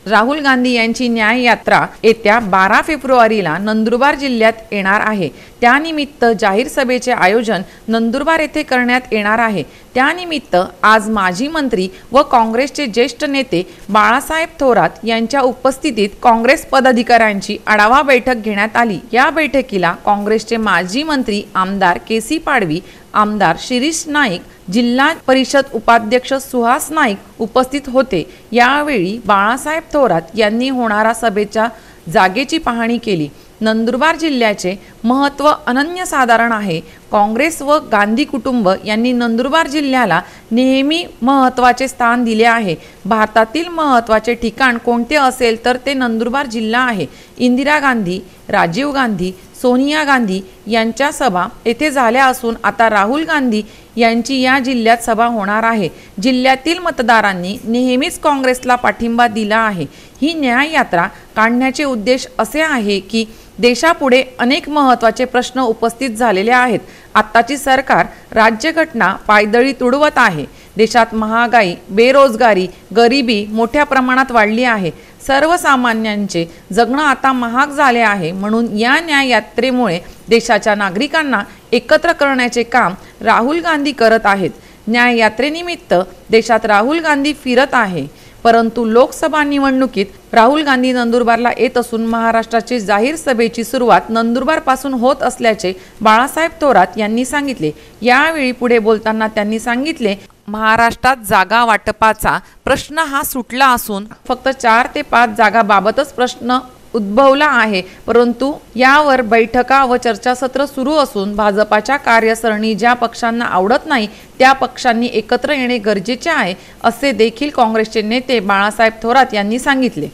राहुल गांधी यांची न्याय यात्रा येत्या 12 फेब्रुवारीला नंदुरबार जिल्ह्यात येणार आहे। त्यानिमित्त जाहीर सभेचे आयोजन नंदुरबार येथे करण्यात येणार आहे। त्यानिमित्त आज माजी मंत्री व काँग्रेसचे ज्येष्ठ नेते बाळासाहेब थोरात यांच्या उपस्थितीत काँग्रेस पदाधिकाऱ्यांची आढावा बैठक घेण्यात आली। या बैठकीला काँग्रेसचे माजी मंत्री आमदार केसी पाडवी, आमदार शिरीष नाईक, जिल्हा परिषद उपाध्यक्ष सुहास नाईक उपस्थित होते। यावेळी बाळासाहेब थोरात यांनी होणारा सभेच्या जागेची पाहणी केली। नंदुरबार जिल्ह्याचे महत्त्व अनन्यसाधारण आहे। काँग्रेस व गांधी कुटुंब यांनी नंदुरबार जिल्ह्याला नेहमी महत्त्वाचे स्थान दिले आहे। भारतातील महत्त्वाचे ठिकाण कोणते असेल तर ते नंदुरबार जिल्हा आहे। इंदिरा गांधी, राजीव गांधी, सोनिया गांधी यांच्या सभा येथे झाल्या असून आता राहुल गांधी यांची या जिल्ह्यात सभा होणार आहे। जिल्ह्यातील मतदारांनी नेहमीच काँग्रेसला पाठिंबा दिला आहे। ही न्याय यात्रा काढण्याचे उद्देश असे आहे की देशापुढे अनेक महत्त्वाचे प्रश्न उपस्थित झालेले आहेत। आत्ताची सरकार राज्यघटना पायदळी तुडवत आहे। देशात महागाई, बेरोजगारी, गरिबी मोठ्या प्रमाणात वाढली आहे। सर्वसामान्यांचे जगणं आता महाग झाले आहे। म्हणून या न्याय यात्रेमुळे देशाच्या नागरिकांना एकत्र करण्याचे काम राहुल गांधी करत आहेत। न्याय यात्रेनिमित्त देशात राहुल गांधी फिरत आहे। परंतु लोकसभा निवडणुकीत राहुल गांधी नंदुरबारला येत असून महाराष्ट्राची जाहीर सभेची सुरुवात नंदुरबार पासून होत असल्याचे बाळासाहेब थोरात यांनी सांगितले। यावेळी पुढे बोलताना त्यांनी सांगितले, महाराष्ट्रात जागा वाटपाचा प्रश्न हा सुटला असून फक्त 4 ते 5 जागाबाबतच प्रश्न उद्भवला आहे। परंतु यावर बैठका व चर्चासत्र सुरू असून भाजपाच्या कार्यसरणी ज्या पक्षांना आवडत नाही त्या पक्षांनी एकत्र येणे गरजेचे आहे, असे देखील काँग्रेसचे नेते बाळासाहेब थोरात यांनी सांगितले।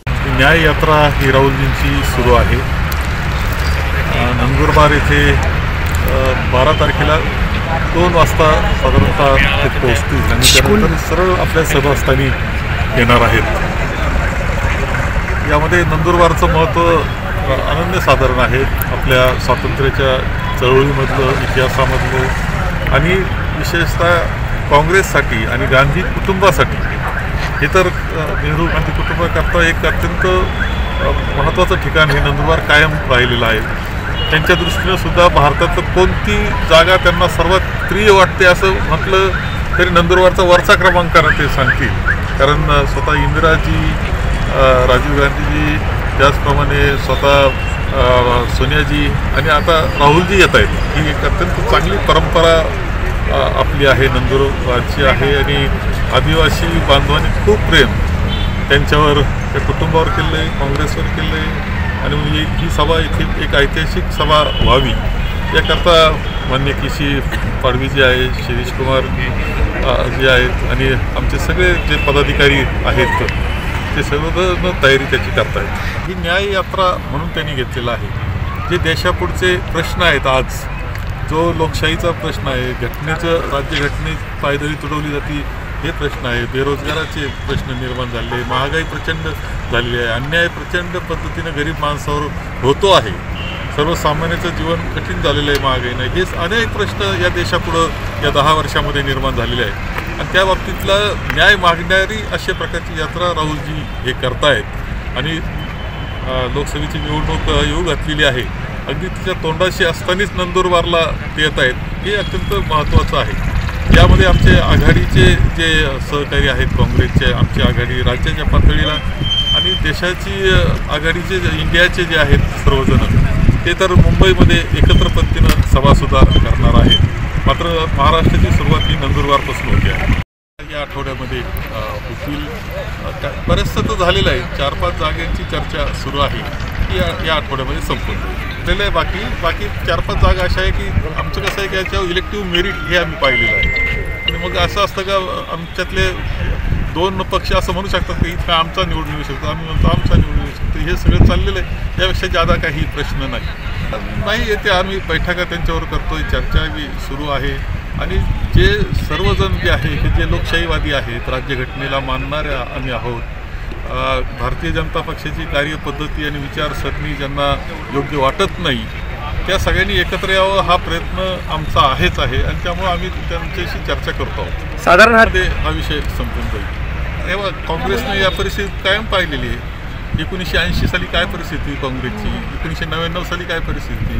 न्याय यात्रा ही राहुलजींची सुरू आहे। नंदुरबार येथे 12 तारखेला 2 वाजता साधारणतः ते पोहोचतील आणि त्यानंतर सरळ आपल्या सभास्थानी येणार आहेत। यामध्ये नंदुरबारचं महत्त्व अनन्यसाधारण आहे। आपल्या स्वातंत्र्याच्या चळवळीमधलं, इतिहासामधलं आणि विशेषतः काँग्रेससाठी आणि गांधी कुटुंबासाठी हे तर नेहरू गांधी कुटुंबाकरता एक अत्यंत महत्त्वाचं ठिकाण हे नंदुरबार कायम राहिलेलं आहे। त्यांच्या दृष्टीनं सुद्धा भारतातलं कोणती जागा त्यांना सर्वात प्रिय वाटते असं म्हटलं तरी नंदुरबारचा वरचा क्रमांकानं ते सांगतील। कारण स्वतः इंदिराजी, राजीव गांधीजी, त्याचप्रमाणे स्वतः सोनियाजी आणि आता राहुलजी येत आहेत। ही एक अत्यंत चांगली परंपरा आपली आहे, नंदुरबारची आहे आणि आदिवासी बांधवांनी खूप प्रेम त्यांच्यावर, त्या कुटुंबावर केलं आहे, काँग्रेसवर केलं आहे आणि म्हणजे ही सभा इथे एक ऐतिहासिक सभा व्हावी याकरता माननीय केसी पाडवी जे आहे, शिरीष कुमार जे आहेत आणि आमचे सगळे जे पदाधिकारी आहेत ते सर्वजण तयारी त्याची करतायत। ही न्याय यात्रा म्हणून त्यांनी घेतलेला आहे। जे देशापुढचे प्रश्न आहेत, आज जो लोकशाहीचा प्रश्न आहे, घटनेचं राज्यघटने पायदळी तुडवली जाते हे प्रश्न आहे, बेरोजगाराचे प्रश्न निर्माण झाले, महागाई प्रचंड झालेली आहे, अन्याय प्रचंड पद्धतीने गरीब माणसावर होतो आहे, सर्वसामान्याचं जीवन कठीण झालेलं आहे महागाईनं, हे अनेक प्रश्न या देशापुढं या 10 वर्षामध्ये निर्माण झालेले आहेत आणि त्या बाबतीतला न्याय मागणारी अशा प्रकारची यात्रा राहुलजी हे करतायत आणि लोकसभेची निवडणूक येऊ घातलेली आहे। अगदी तिच्या तोंडाशी असतानाच नंदुरबारला ते येत आहेत, हे अत्यंत महत्त्वाचं आहे। यामध्ये आमचे आघाडीचे जे सहकारी आहेत, काँग्रेसचे आमची आघाडी राज्याच्या पातळीला आणि देशाची आघाडीचे इंडियाचे जे आहेत सर्वजण ते तर मुंबईमध्ये एकत्र पद्धतीनं सभासुद्धा करणार आहेत। मात्र महाराष्ट्राची सुरुवात ही नंदुरबारपासून होते आहे। या आठवड्यामध्ये होतील, बरेचसं तर झालेलं आहे, 4-5 जागांची चर्चा सुरू आहे, की या आठवड्यामध्ये संपून झालेलं आहे। बाकी 4-5 जागा अशा आहे की आमचं कसं आहे की याच्यावर इलेक्टिव्ह मेरिट हे आम्ही पाहिलेलं आहे आणि मग असं असतं का आमच्यातले 2 पक्ष असं म्हणू शकतात की इथं आमचा निवडून येऊ शकतो, आम्ही म्हणतो आमचा निवडून येऊ शकतो, हे सगळं चाललेलं आहे। यापेक्षा जादा काही प्रश्न नाही येते। आम्ही बैठका त्यांच्यावर करतोय, चर्चा बी सुरू आहे आणि जे सर्वजण जे आहे की जे लोकशाहीवादी आहेत, राज्यघटनेला मानणाऱ्या आम्ही आहोत, भारतीय जनता पक्षाची कार्यपद्धती आणि विचारसरणी ज्यांना योग्य वाटत नाही त्या सगळ्यांनी एकत्र यावं हा प्रयत्न आमचा आहेच आहे आणि त्यामुळे आम्ही त्यांच्याशी चर्चा करतो आहोत। साधारण हा विषय संपून जाईल। तेव्हा काँग्रेसने या परिस्थितीत कायम पाहिलेली आहे. 1980 साली काय परिस्थिती काँग्रेसची, 1999 साली काय परिस्थिती,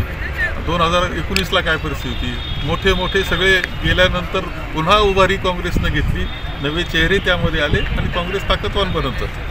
2019ला काय परिस्थिती. मोठे मोठे सगळे गेल्यानंतर पुन्हा उभारी काँग्रेसनं घेतली, नवे चेहरे त्यामध्ये आले आणि काँग्रेस ताकदवान बनत जाते.